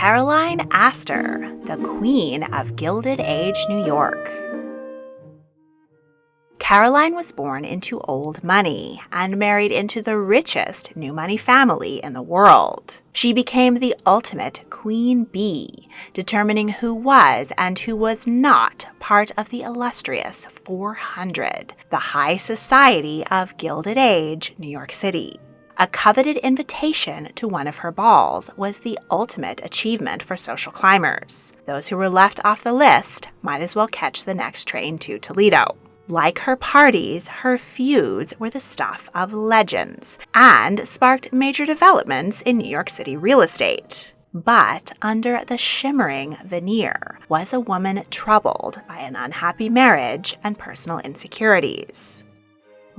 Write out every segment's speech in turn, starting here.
Caroline Astor, the Queen of Gilded Age New York. Caroline was born into old money and married into the richest new money family in the world. She became the ultimate queen bee, determining who was and who was not part of the illustrious 400, the high society of Gilded Age New York City. A coveted invitation to one of her balls was the ultimate achievement for social climbers. Those who were left off the list might as well catch the next train to Toledo. Like her parties, her feuds were the stuff of legends and sparked major developments in New York City real estate. But under the shimmering veneer was a woman troubled by an unhappy marriage and personal insecurities.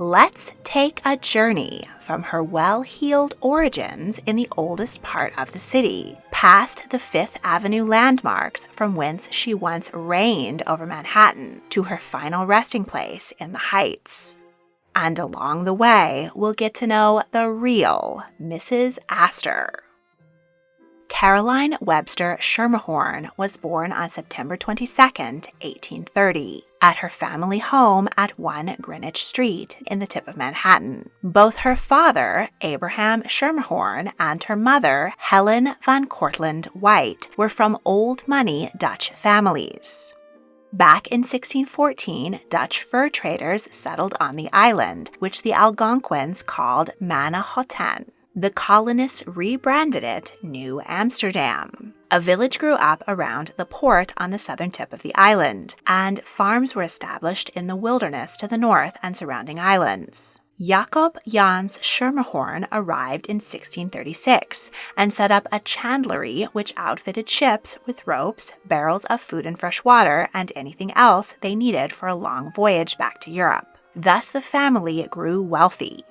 Let's take a journey from her well-heeled origins in the oldest part of the city, past the Fifth Avenue landmarks from whence she once reigned over Manhattan, to her final resting place in the Heights. And along the way, we'll get to know the real Mrs. Astor. Caroline Webster Schermerhorn was born on September 22, 1830, at her family home at 1 Greenwich Street in the tip of Manhattan. Both her father, Abraham Schermerhorn, and her mother, Helen van Cortlandt White, were from old money Dutch families. Back in 1614, Dutch fur traders settled on the island, which the Algonquins called Manhattan. The colonists rebranded it New Amsterdam. A village grew up around the port on the southern tip of the island, and farms were established in the wilderness to the north and surrounding islands. Jacob Jans Schermerhorn arrived in 1636 and set up a chandlery which outfitted ships with ropes, barrels of food and fresh water, and anything else they needed for a long voyage back to Europe. Thus the family grew wealthy.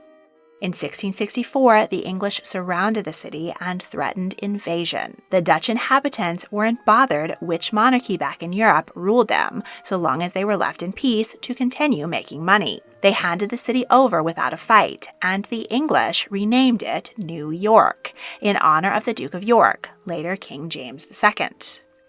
In 1664, the English surrounded the city and threatened invasion. The Dutch inhabitants weren't bothered which monarchy back in Europe ruled them, so long as they were left in peace to continue making money. They handed the city over without a fight, and the English renamed it New York, in honor of the Duke of York, later King James II.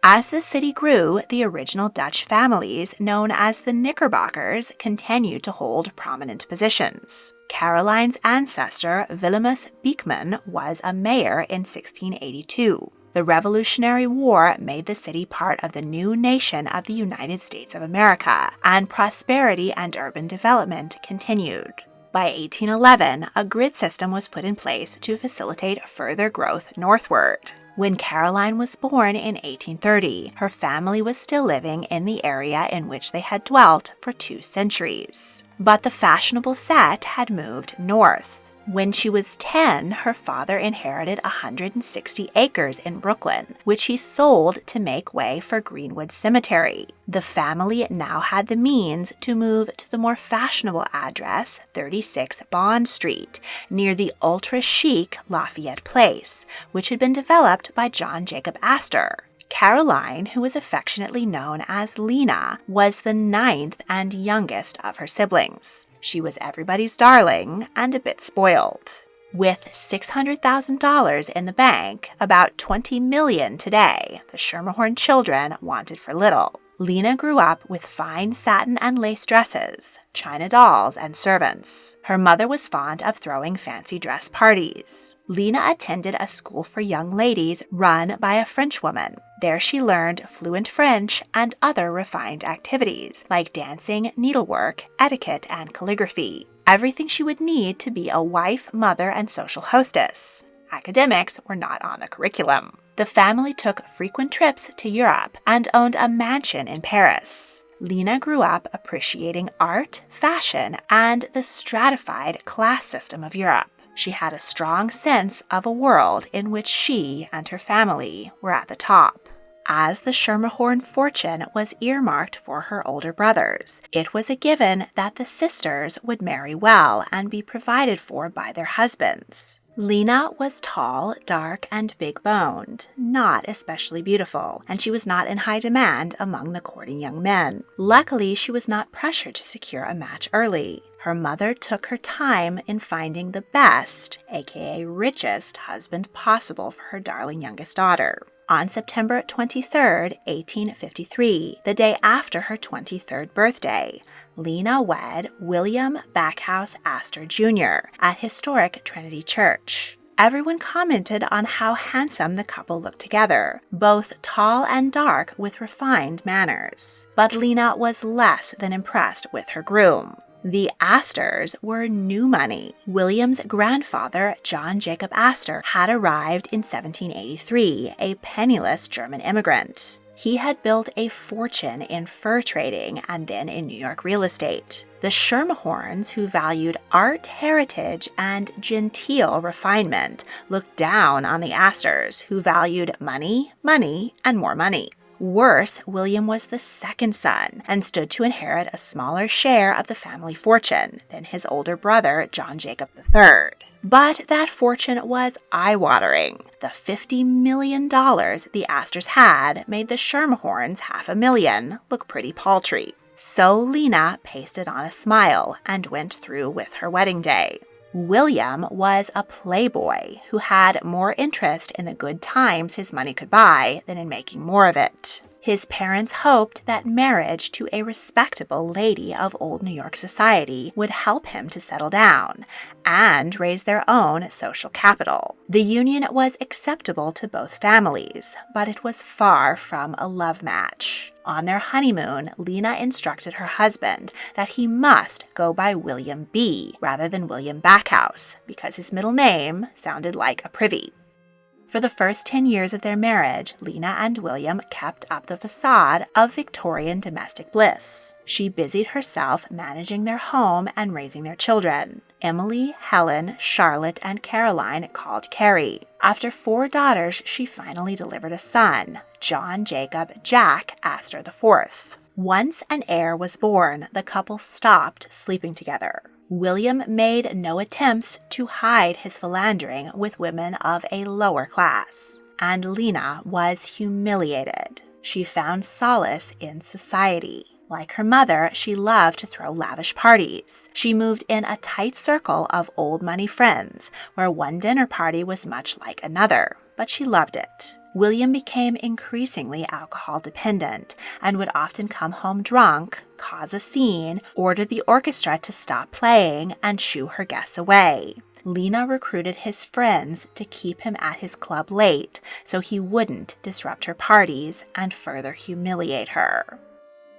As the city grew, the original Dutch families, known as the Knickerbockers, continued to hold prominent positions. Caroline's ancestor, Willemus Beekman, was a mayor in 1682. The Revolutionary War made the city part of the new nation of the United States of America, and prosperity and urban development continued. By 1811, a grid system was put in place to facilitate further growth northward. When Caroline was born in 1830, her family was still living in the area in which they had dwelt for 2 centuries. But the fashionable set had moved north. When she was 10, her father inherited 160 acres in Brooklyn, which he sold to make way for Greenwood Cemetery. The family now had the means to move to the more fashionable address, 36 Bond Street, near the ultra-chic Lafayette Place, which had been developed by John Jacob Astor. Caroline, who was affectionately known as Lena, was the 9th and youngest of her siblings. She was everybody's darling and a bit spoiled. With $600,000 in the bank, about $20 million today, the Schermerhorn children wanted for little. Lena grew up with fine satin and lace dresses, china dolls, and servants. Her mother was fond of throwing fancy dress parties. Lena attended a school for young ladies run by a Frenchwoman. There she learned fluent French and other refined activities like dancing, needlework, etiquette, and calligraphy. Everything she would need to be a wife, mother, and social hostess. Academics were not on the curriculum. The family took frequent trips to Europe and owned a mansion in Paris. Lena grew up appreciating art, fashion, and the stratified class system of Europe. She had a strong sense of a world in which she and her family were at the top. As the Schermerhorn fortune was earmarked for her older brothers, it was a given that the sisters would marry well and be provided for by their husbands. Lena was tall, dark, and big-boned, not especially beautiful, and she was not in high demand among the courting young men. Luckily, she was not pressured to secure a match early. Her mother took her time in finding the best, aka richest, husband possible for her darling youngest daughter. On September 23, 1853, the day after her 23rd birthday, Lena wed William Backhouse Astor Jr. at historic Trinity Church. Everyone commented on how handsome the couple looked together, both tall and dark with refined manners. But Lena was less than impressed with her groom. The Astors were new money. William's grandfather, John Jacob Astor, had arrived in 1783, a penniless German immigrant. He had built a fortune in fur trading and then in New York real estate. The Schermerhorns, who valued art, heritage, and genteel refinement, looked down on the Astors, who valued money, money, and more money. Worse, William was the second son and stood to inherit a smaller share of the family fortune than his older brother, John Jacob III. But that fortune was eye-watering. The $50 million the Astors had made the Schermerhorns $500,000 look pretty paltry. So Lena pasted on a smile and went through with her wedding day. William was a playboy who had more interest in the good times his money could buy than in making more of it. His parents hoped that marriage to a respectable lady of old New York society would help him to settle down and raise their own social capital. The union was acceptable to both families, but it was far from a love match. On their honeymoon, Lena instructed her husband that he must go by William B. rather than William Backhouse, because his middle name sounded like a privy. For the first 10 years of their marriage, Lena and William kept up the facade of Victorian domestic bliss. She busied herself managing their home and raising their children. Emily, Helen, Charlotte, and Caroline called Carrie. After 4 daughters, she finally delivered a son, John Jacob Jack Astor IV. Once an heir was born, the couple stopped sleeping together. William made no attempts to hide his philandering with women of a lower class, and Lena was humiliated. She found solace in society. Like her mother, she loved to throw lavish parties. She moved in a tight circle of old money friends, where one dinner party was much like another, but she loved it. William became increasingly alcohol dependent and would often come home drunk, cause a scene, order the orchestra to stop playing, and shoo her guests away. Lena recruited his friends to keep him at his club late so he wouldn't disrupt her parties and further humiliate her.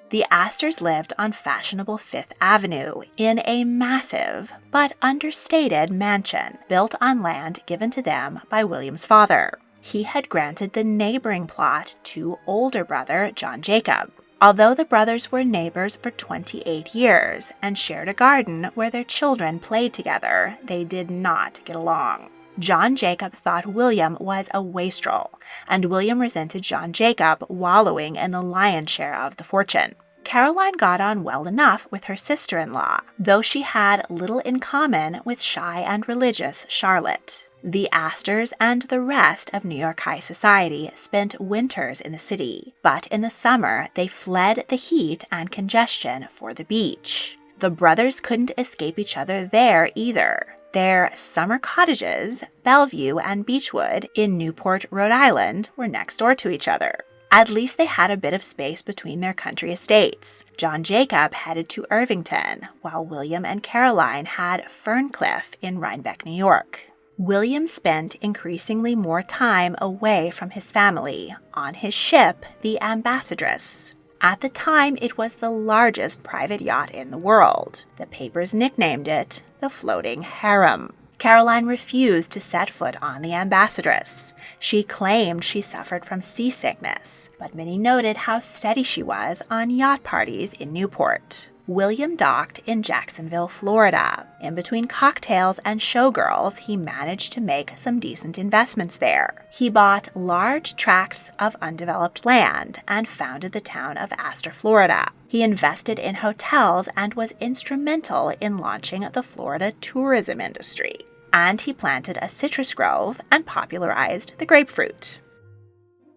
The Astors lived on fashionable Fifth Avenue in a massive but understated mansion built on land given to them by William's father. He had granted the neighboring plot to older brother John Jacob. Although the brothers were neighbors for 28 years and shared a garden where their children played together, they did not get along. John Jacob thought William was a wastrel, and William resented John Jacob wallowing in the lion's share of the fortune. Caroline got on well enough with her sister-in-law, though she had little in common with shy and religious Charlotte. The Astors and the rest of New York high society spent winters in the city, but in the summer they fled the heat and congestion for the beach. The brothers couldn't escape each other there either. Their summer cottages, Bellevue and Beechwood in Newport, Rhode Island, were next door to each other. At least they had a bit of space between their country estates. John Jacob headed to Irvington, while William and Caroline had Ferncliff in Rhinebeck, New York. William spent increasingly more time away from his family on his ship, the Ambassadress. At the time, it was the largest private yacht in the world. The papers nicknamed it the Floating Harem. Caroline refused to set foot on the Ambassadress. She claimed she suffered from seasickness, but many noted how steady she was on yacht parties in Newport. William docked in Jacksonville, Florida. In between cocktails and showgirls, he managed to make some decent investments there. He bought large tracts of undeveloped land and founded the town of Astor, Florida. He invested in hotels and was instrumental in launching the Florida tourism industry. And he planted a citrus grove and popularized the grapefruit.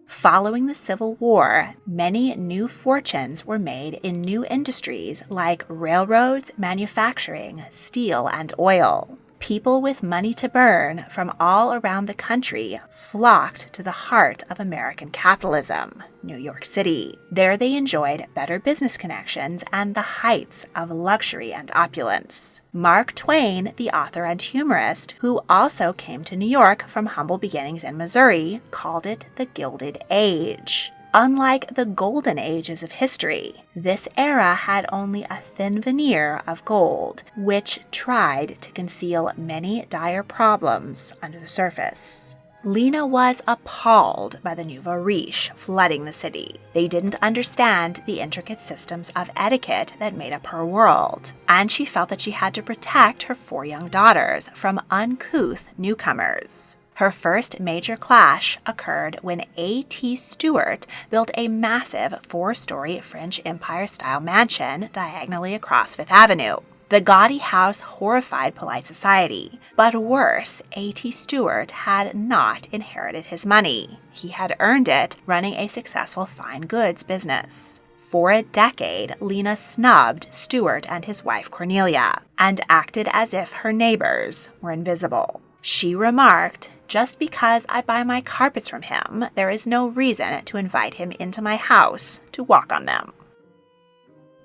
Following the Civil War, many new fortunes were made in new industries like railroads, manufacturing, steel, and oil. People with money to burn from all around the country flocked to the heart of American capitalism, New York City. There they enjoyed better business connections and the heights of luxury and opulence. Mark Twain, the author and humorist, who also came to New York from humble beginnings in Missouri, called it the Gilded Age. Unlike the golden ages of history, this era had only a thin veneer of gold, which tried to conceal many dire problems under the surface. Lena was appalled by the nouveau riche flooding the city. They didn't understand the intricate systems of etiquette that made up her world, and she felt that she had to protect her 4 young daughters from uncouth newcomers. Her first major clash occurred when A.T. Stewart built a massive 4-story French Empire-style mansion diagonally across Fifth Avenue. The gaudy house horrified polite society, but worse, A.T. Stewart had not inherited his money. He had earned it running a successful fine goods business. For a decade, Lena snubbed Stewart and his wife Cornelia, and acted as if her neighbors were invisible. She remarked, "Just because I buy my carpets from him, there is no reason to invite him into my house to walk on them."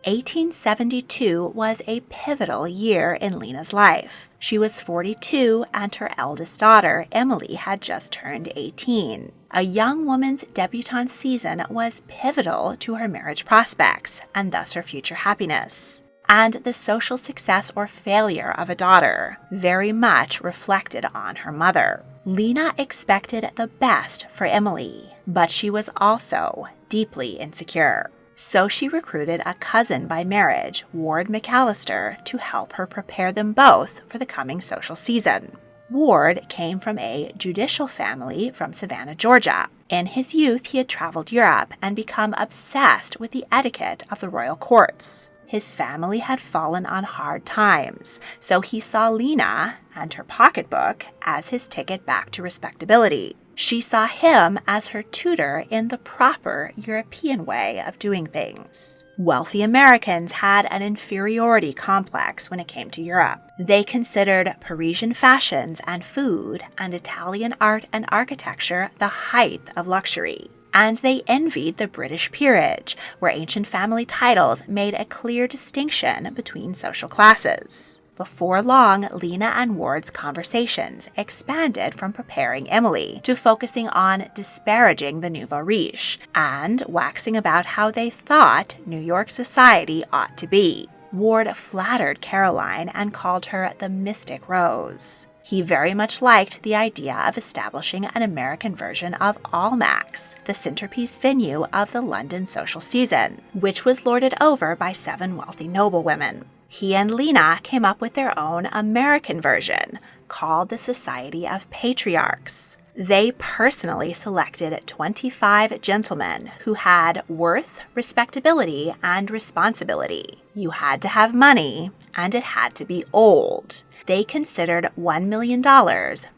1872 was a pivotal year in Lena's life. She was 42 and her eldest daughter, Emily, had just turned 18. A young woman's debutante season was pivotal to her marriage prospects and thus her future happiness. And the social success or failure of a daughter very much reflected on her mother. Lena expected the best for Emily, but she was also deeply insecure. So she recruited a cousin by marriage, Ward McAllister, to help her prepare them both for the coming social season. Ward came from a judicial family from Savannah, Georgia. In his youth, he had traveled Europe and become obsessed with the etiquette of the royal courts. His family had fallen on hard times, so he saw Lena and her pocketbook as his ticket back to respectability. She saw him as her tutor in the proper European way of doing things. Wealthy Americans had an inferiority complex when it came to Europe. They considered Parisian fashions and food and Italian art and architecture the height of luxury. And they envied the British peerage, where ancient family titles made a clear distinction between social classes. Before long, Lena and Ward's conversations expanded from preparing Emily to focusing on disparaging the nouveau riche and waxing about how they thought New York society ought to be. Ward flattered Caroline and called her the Mystic Rose. He very much liked the idea of establishing an American version of Almack's, the centerpiece venue of the London social season, which was lorded over by 7 wealthy noblewomen. He and Lena came up with their own American version, called the Society of Patriarchs. They personally selected 25 gentlemen who had worth, respectability, and responsibility. You had to have money, and it had to be old. They considered $1 million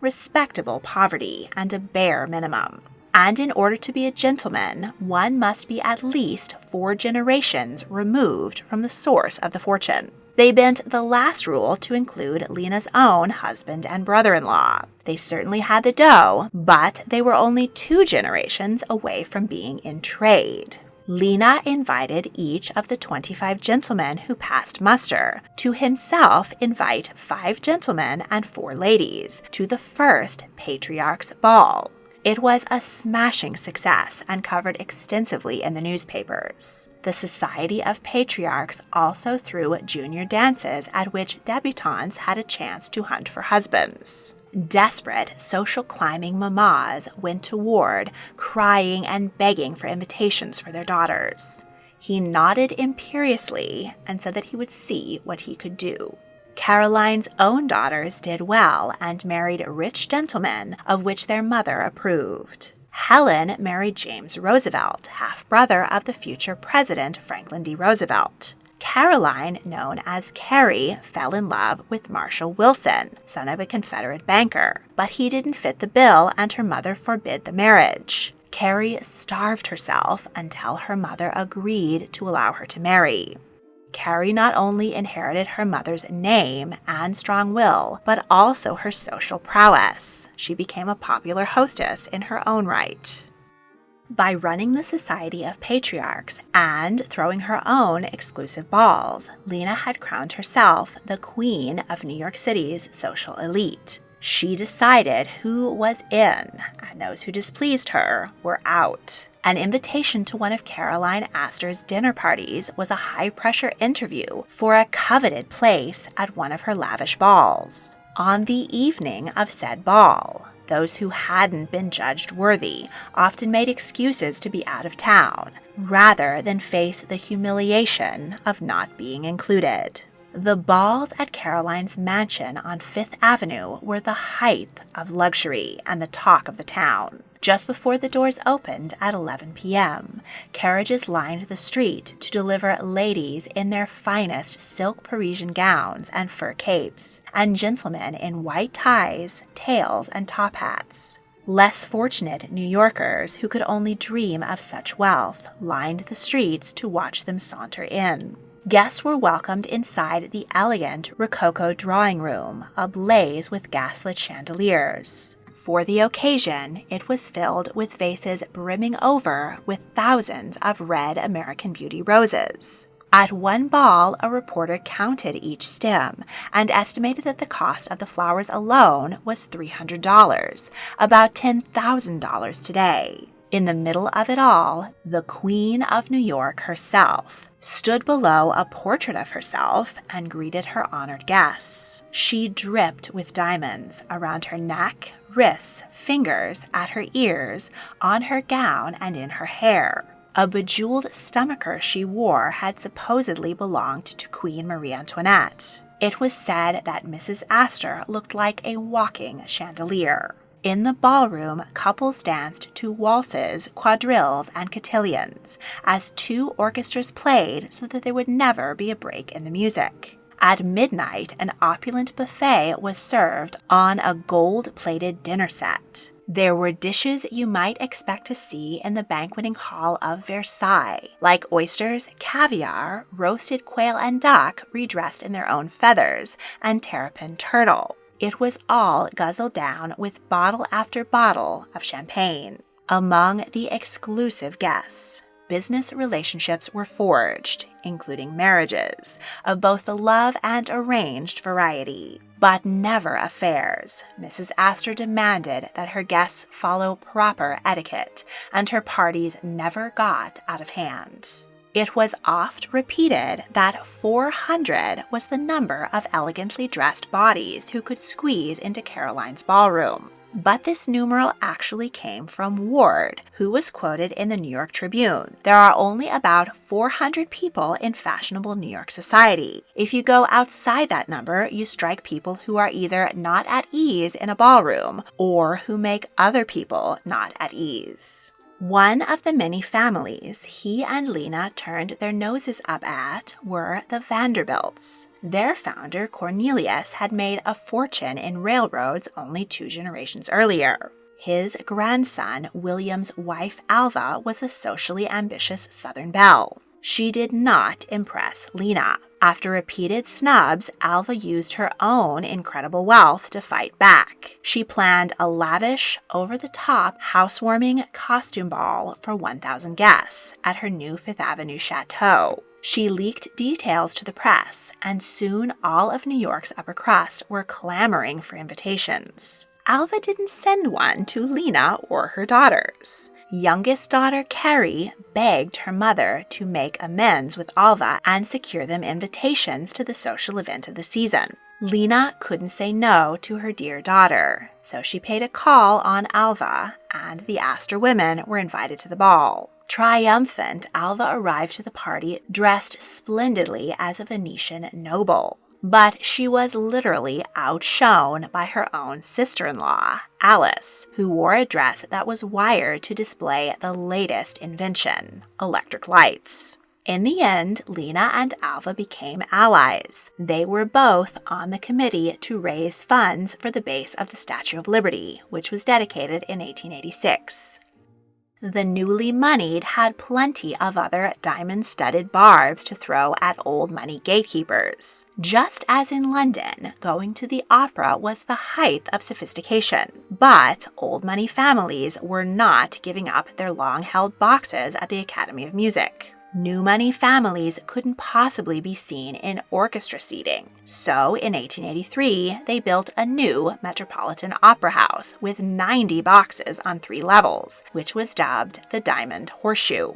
respectable poverty and a bare minimum. And in order to be a gentleman, one must be at least 4 generations removed from the source of the fortune. They bent the last rule to include Lena's own husband and brother-in-law. They certainly had the dough, but they were only 2 generations away from being in trade. Lena invited each of the 25 gentlemen who passed muster to himself invite 5 gentlemen and 4 ladies to the first Patriarch's Ball. It was a smashing success and covered extensively in the newspapers. The Society of Patriarchs also threw junior dances at which debutantes had a chance to hunt for husbands. Desperate social climbing mamas went to Ward, crying and begging for invitations for their daughters. He nodded imperiously and said that he would see what he could do. Caroline's own daughters did well and married rich gentlemen, of which their mother approved. Helen married James Roosevelt, half-brother of the future President Franklin D. Roosevelt. Caroline, known as Carrie, fell in love with Marshall Wilson, son of a Confederate banker, but he didn't fit the bill and her mother forbid the marriage. Carrie starved herself until her mother agreed to allow her to marry. Carrie not only inherited her mother's name and strong will, but also her social prowess. She became a popular hostess in her own right. By running the Society of Patriarchs and throwing her own exclusive balls, Lena had crowned herself the queen of New York City's social elite. She decided who was in, and those who displeased her were out. An invitation to one of Caroline Astor's dinner parties was a high-pressure interview for a coveted place at one of her lavish balls. On the evening of said ball, those who hadn't been judged worthy often made excuses to be out of town, rather than face the humiliation of not being included. The balls at Caroline's mansion on Fifth Avenue were the height of luxury and the talk of the town. Just before the doors opened at 11 p.m., carriages lined the street to deliver ladies in their finest silk Parisian gowns and fur capes, and gentlemen in white ties, tails, and top hats. Less fortunate New Yorkers who could only dream of such wealth lined the streets to watch them saunter in. Guests were welcomed inside the elegant Rococo drawing room, ablaze with gaslit chandeliers. For the occasion, it was filled with vases brimming over with thousands of red American Beauty roses. At one ball, a reporter counted each stem and estimated that the cost of the flowers alone was $300, about $10,000 today. In the middle of it all, the Queen of New York herself stood below a portrait of herself and greeted her honored guests. She dripped with diamonds around her neck, wrists, fingers, at her ears, on her gown, and in her hair. A bejeweled stomacher she wore had supposedly belonged to Queen Marie Antoinette. It was said that Mrs. Astor looked like a walking chandelier. In the ballroom, couples danced to waltzes, quadrilles, and cotillions, as two orchestras played so that there would never be a break in the music. At midnight, an opulent buffet was served on a gold-plated dinner set. There were dishes you might expect to see in the banqueting hall of Versailles, like oysters, caviar, roasted quail and duck redressed in their own feathers, and terrapin turtle. It was all guzzled down with bottle after bottle of champagne. Among the exclusive guests, business relationships were forged, including marriages, of both the love and arranged variety. But never affairs. Mrs. Astor demanded that her guests follow proper etiquette, and her parties never got out of hand. It was oft repeated that 400 was the number of elegantly dressed bodies who could squeeze into Caroline's ballroom. But this numeral actually came from Ward, who was quoted in the New York Tribune. There are only about 400 people in fashionable New York society. If you go outside that number, you strike people who are either not at ease in a ballroom or who make other people not at ease. One of the many families he and Lena turned their noses up at were the Vanderbilts. Their founder, Cornelius, had made a fortune in railroads only 2 generations earlier. His grandson, William's wife Alva, was a socially ambitious Southern belle. She did not impress Lena. After repeated snubs, Alva used her own incredible wealth to fight back. She planned a lavish, over-the-top, housewarming costume ball for 1,000 guests at her new Fifth Avenue chateau. She leaked details to the press, and soon all of New York's upper crust were clamoring for invitations. Alva didn't send one to Lena or her daughters. Youngest daughter Carrie begged her mother to make amends with Alva and secure them invitations to the social event of the season. Lena couldn't say no to her dear daughter, so she paid a call on Alva, and the Astor women were invited to the ball. Triumphant, Alva arrived to the party dressed splendidly as a Venetian noble. But she was literally outshone by her own sister-in-law, Alice, who wore a dress that was wired to display the latest invention, electric lights. In the end, Lena and Alva became allies. They were both on the committee to raise funds for the base of the Statue of Liberty, which was dedicated in 1886. The newly moneyed had plenty of other diamond-studded barbs to throw at old money gatekeepers. Just as in London, going to the opera was the height of sophistication. But old money families were not giving up their long-held boxes at the Academy of Music. New money families couldn't possibly be seen in orchestra seating. So in 1883, they built a new Metropolitan Opera House with 90 boxes on 3 levels, which was dubbed the Diamond Horseshoe.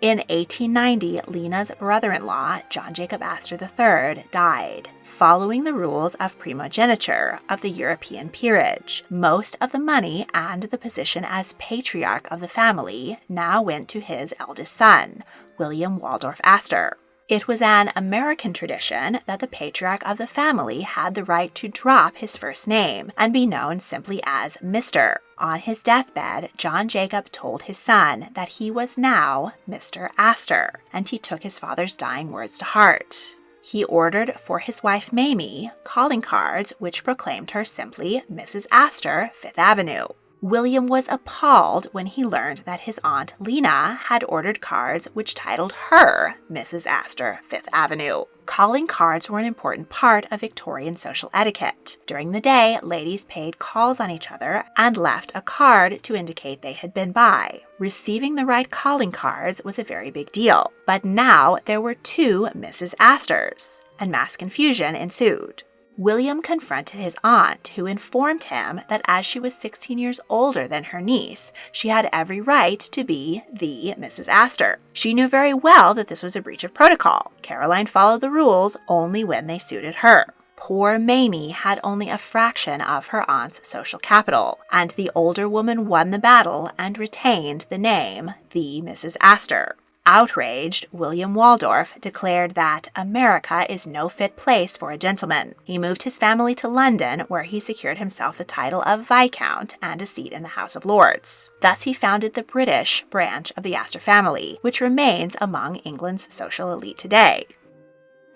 In 1890, Lena's brother-in-law, John Jacob Astor III, died. Following the rules of primogeniture of the European peerage, most of the money and the position as patriarch of the family now went to his eldest son, William Waldorf Astor. It was an American tradition that the patriarch of the family had the right to drop his first name and be known simply as Mr. On his deathbed, John Jacob told his son that he was now Mr. Astor, and he took his father's dying words to heart. He ordered for his wife Mamie calling cards which proclaimed her simply Mrs. Astor, Fifth Avenue. William was appalled when he learned that his aunt Lena had ordered cards which titled her Mrs. Astor, Fifth Avenue. Calling cards were an important part of Victorian social etiquette. During the day, ladies paid calls on each other and left a card to indicate they had been by. Receiving the right calling cards was a very big deal, but now there were 2 Mrs. Astors, and mass confusion ensued. William confronted his aunt, who informed him that as she was 16 years older than her niece, she had every right to be the Mrs. Astor. She knew very well that this was a breach of protocol. Caroline followed the rules only when they suited her. Poor Mamie had only a fraction of her aunt's social capital, and the older woman won the battle and retained the name, the Mrs. Astor. Outraged, William Waldorf declared that America is no fit place for a gentleman. He moved his family to London, where he secured himself the title of Viscount and a seat in the House of Lords. Thus he founded the British branch of the Astor family, which remains among England's social elite today.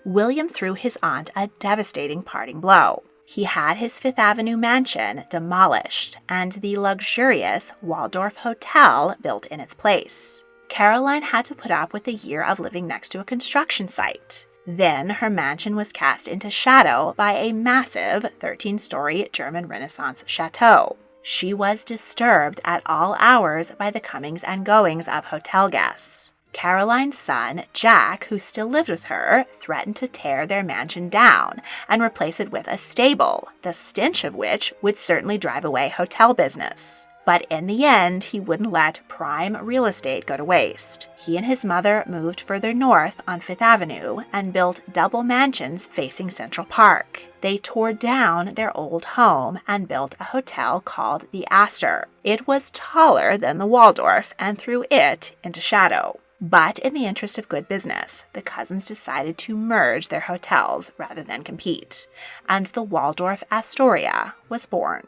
William threw his aunt a devastating parting blow. He had his Fifth Avenue mansion demolished and the luxurious Waldorf Hotel built in its place. Caroline had to put up with a year of living next to a construction site. Then her mansion was cast into shadow by a massive 13-story German Renaissance chateau. She was disturbed at all hours by the comings and goings of hotel guests. Caroline's son, Jack, who still lived with her, threatened to tear their mansion down and replace it with a stable, the stench of which would certainly drive away hotel business. But in the end, he wouldn't let prime real estate go to waste. He and his mother moved further north on Fifth Avenue and built double mansions facing Central Park. They tore down their old home and built a hotel called the Astor. It was taller than the Waldorf and threw it into shadow. But in the interest of good business, the cousins decided to merge their hotels rather than compete, and the Waldorf Astoria was born.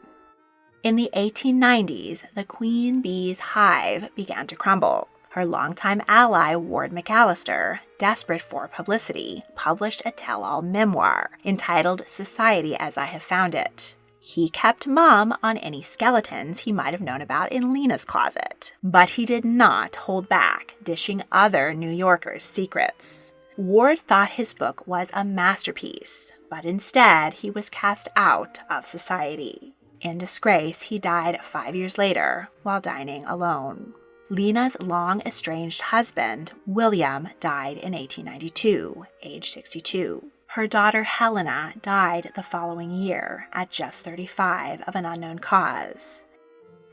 In the 1890s, the queen bee's hive began to crumble. Her longtime ally, Ward McAllister, desperate for publicity, published a tell-all memoir entitled Society as I Have Found It. He kept mum on any skeletons he might have known about in Lena's closet, but he did not hold back, dishing other New Yorkers' secrets. Ward thought his book was a masterpiece, but instead he was cast out of society. In disgrace, he died 5 years later while dining alone. Lena's long-estranged husband, William, died in 1892, age 62. Her daughter Helena died the following year at just 35 of an unknown cause.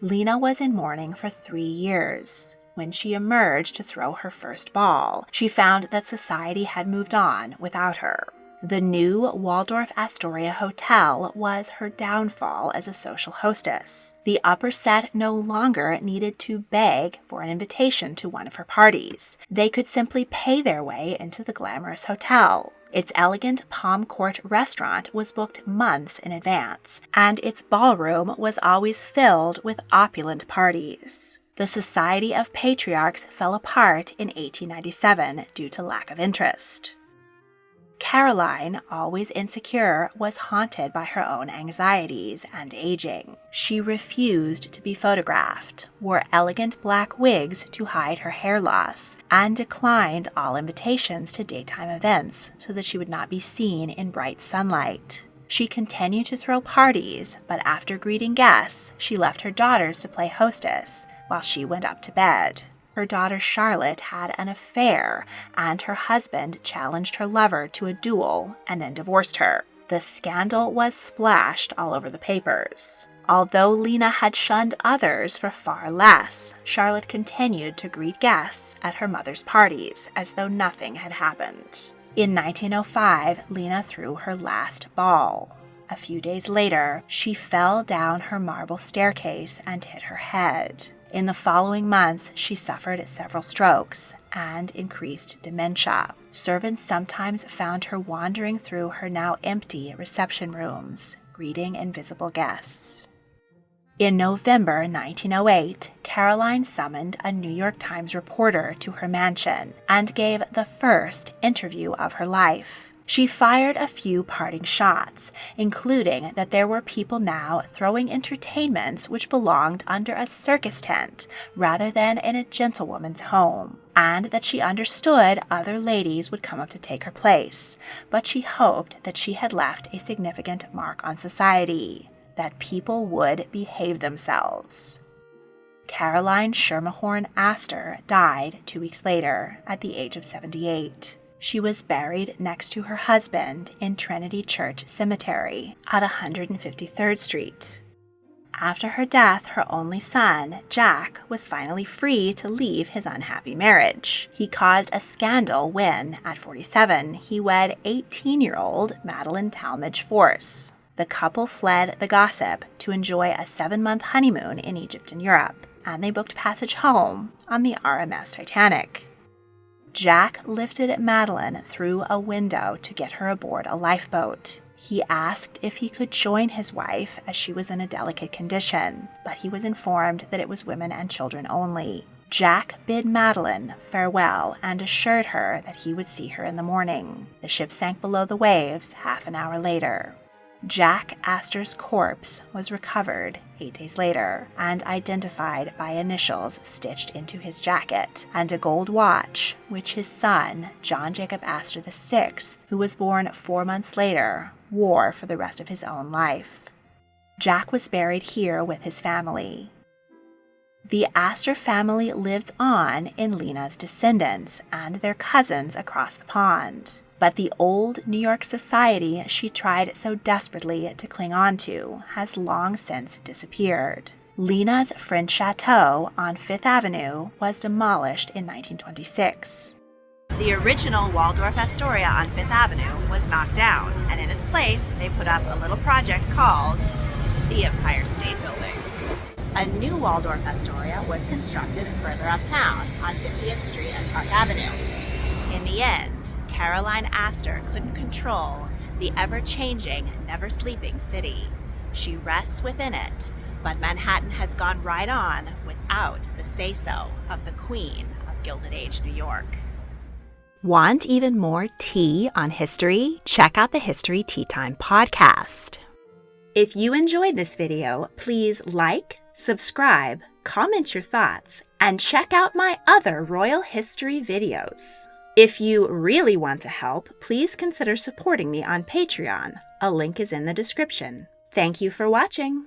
Lena was in mourning for 3 years. When she emerged to throw her first ball, she found that society had moved on without her. The new Waldorf Astoria Hotel was her downfall as a social hostess. The upper set no longer needed to beg for an invitation to one of her parties. They could simply pay their way into the glamorous hotel. Its elegant Palm Court restaurant was booked months in advance, and its ballroom was always filled with opulent parties. The Society of Patriarchs fell apart in 1897 due to lack of interest. Caroline, always insecure, was haunted by her own anxieties and aging. She refused to be photographed, wore elegant black wigs to hide her hair loss, and declined all invitations to daytime events so that she would not be seen in bright sunlight. She continued to throw parties, but after greeting guests, she left her daughters to play hostess while she went up to bed. Her daughter Charlotte had an affair, and her husband challenged her lover to a duel and then divorced her. The scandal was splashed all over the papers. Although Lena had shunned others for far less, Charlotte continued to greet guests at her mother's parties as though nothing had happened. In 1905, Lena threw her last ball. A few days later, she fell down her marble staircase and hit her head. In the following months, she suffered several strokes and increased dementia. Servants sometimes found her wandering through her now empty reception rooms, greeting invisible guests. In November 1908, Caroline summoned a New York Times reporter to her mansion and gave the first interview of her life. She fired a few parting shots, including that there were people now throwing entertainments which belonged under a circus tent rather than in a gentlewoman's home, and that she understood other ladies would come up to take her place, but she hoped that she had left a significant mark on society, that people would behave themselves. Caroline Schermerhorn Astor died 2 weeks later at the age of 78. She was buried next to her husband in Trinity Church Cemetery at 153rd Street. After her death, her only son, Jack, was finally free to leave his unhappy marriage. He caused a scandal when, at 47, he wed 18-year-old Madeline Talmadge Force. The couple fled the gossip to enjoy a 7-month honeymoon in Egypt and Europe, and they booked passage home on the RMS Titanic. Jack lifted Madeline through a window to get her aboard a lifeboat. He asked if he could join his wife as she was in a delicate condition, but he was informed that it was women and children only. Jack bid Madeline farewell and assured her that he would see her in the morning. The ship sank below the waves half an hour later. Jack Astor's corpse was recovered 8 days later and identified by initials stitched into his jacket and a gold watch, which his son, John Jacob Astor VI, who was born 4 months later, wore for the rest of his own life. Jack was buried here with his family. The Astor family lives on in Lena's descendants and their cousins across the pond. But the old New York society she tried so desperately to cling on to has long since disappeared. Lena's French Chateau on Fifth Avenue was demolished in 1926. The original Waldorf Astoria on Fifth Avenue was knocked down, and in its place, they put up a little project called the Empire State Building. A new Waldorf Astoria was constructed further uptown on 50th Street and Park Avenue. In the end, Caroline Astor couldn't control the ever-changing, never-sleeping city. She rests within it, but Manhattan has gone right on without the say-so of the Queen of Gilded Age New York. Want even more tea on history? Check out the History Tea Time podcast. If you enjoyed this video, please like, subscribe, comment your thoughts, and check out my other royal history videos. If you really want to help, please consider supporting me on Patreon. A link is in the description. Thank you for watching.